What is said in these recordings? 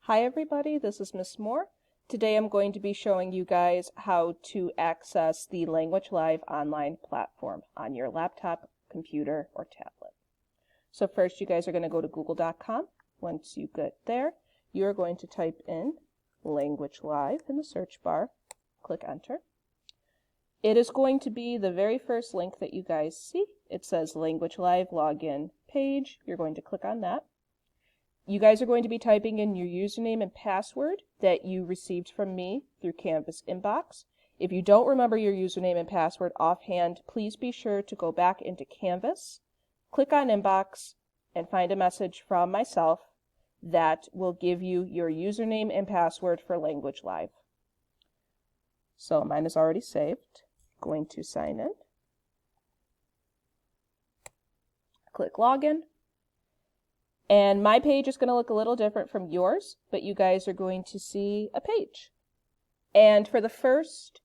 Hi everybody, this is Miss Moore. Today I'm going to be showing you guys how to access the Language Live online platform on your laptop, computer, or tablet. So first you guys are going to go to google.com. Once you get there, you're going to type in Language Live in the search bar, click enter. It is going to be the very first link that you guys see. It says Language Live login page. You're going to click on that. You guys are going to be typing in your username and password that you received from me through Canvas inbox. If you don't remember your username and password offhand, please be sure to go back into Canvas, click on inbox, and find a message from myself that will give you your username and password for Language Live. So mine is already saved. Going to sign in. Click login. And my page is going to look a little different from yours, but you guys are going to see a page. And for the first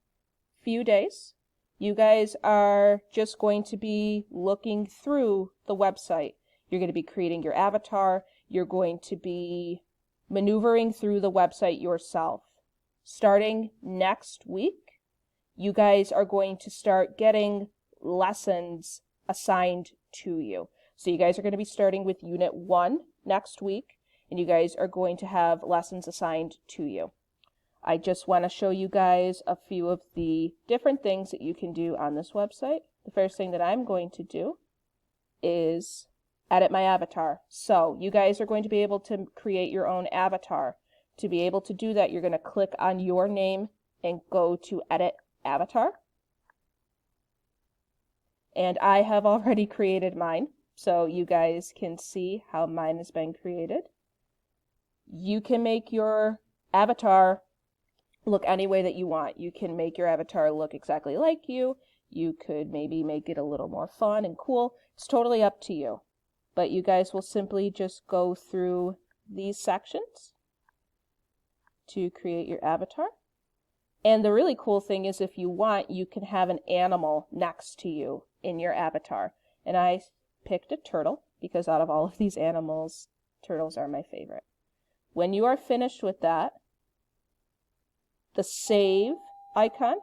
few days, you guys are just going to be looking through the website. You're going to be creating your avatar. You're going to be maneuvering through the website yourself. Starting next week, you guys are going to start getting lessons assigned to you. So you guys are going to be starting with Unit 1 next week, and you guys are going to have lessons assigned to you. I just want to show you guys a few of the different things that you can do on this website. The first thing that I'm going to do is edit my avatar. So you guys are going to be able to create your own avatar. To be able to do that, you're going to click on your name and go to Edit Avatar. And I have already created mine, so you guys can see how mine has been created. You can make your avatar look any way that you want. You can make your avatar look exactly like you. You could maybe make it a little more fun and cool. It's totally up to you. But you guys will simply just go through these sections to create your avatar. And the really cool thing is, if you want, you can have an animal next to you in your avatar. And I picked a turtle because out of all of these animals, turtles are my favorite. When you are finished with that, the save icon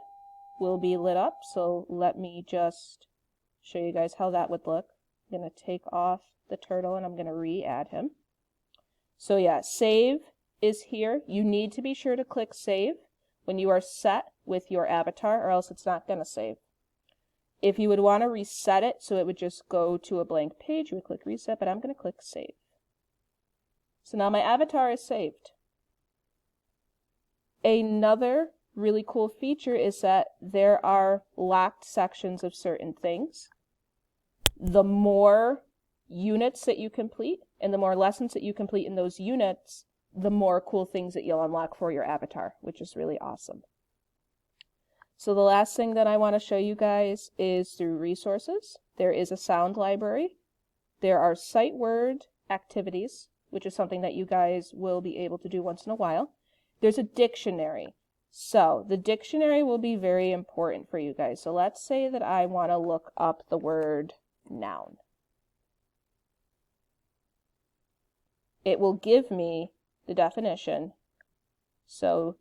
will be lit up. So let me just show you guys how that would look. I'm going to take off the turtle and I'm going to re-add him. So yeah, save is here. You need to be sure to click save when you are set with your avatar, or else it's not going to save. If you would want to reset it so it would just go to a blank page, you would click reset, but I'm going to click save. So now my avatar is saved. Another really cool feature is that there are locked sections of certain things. The more units that you complete and the more lessons that you complete in those units, the more cool things that you'll unlock for your avatar, which is really awesome. So the last thing that I want to show you guys is through resources. There is a sound library. There are sight word activities, which is something that you guys will be able to do once in a while. There's a dictionary. So the dictionary will be very important for you guys. So let's say that I want to look up the word noun. It will give me the definition. So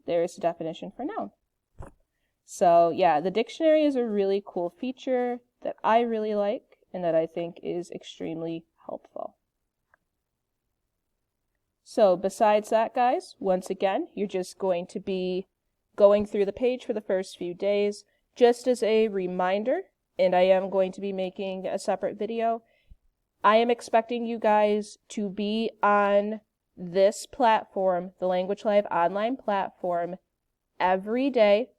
there's the definition for noun. So yeah, the dictionary is a really cool feature that I really like and that I think is extremely helpful. So besides that, guys, once again, you're just going to be going through the page for the first few days. Just as a reminder, and I am going to be making a separate video, I am expecting you guys to be on this platform, the Language Live online platform, every day.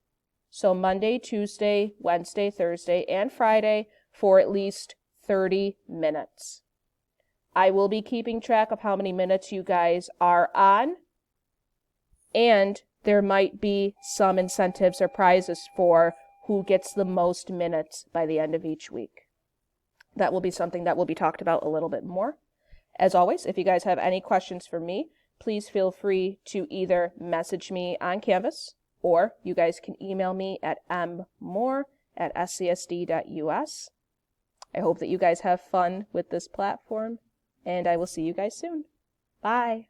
So Monday, Tuesday, Wednesday, Thursday, and Friday for at least 30 minutes. I will be keeping track of how many minutes you guys are on, and there might be some incentives or prizes for who gets the most minutes by the end of each week. That will be something that will be talked about a little bit more. As always, if you guys have any questions for me, please feel free to either message me on Canvas, or you guys can email me at mmoore@scsd.us. I hope that you guys have fun with this platform, and I will see you guys soon. Bye!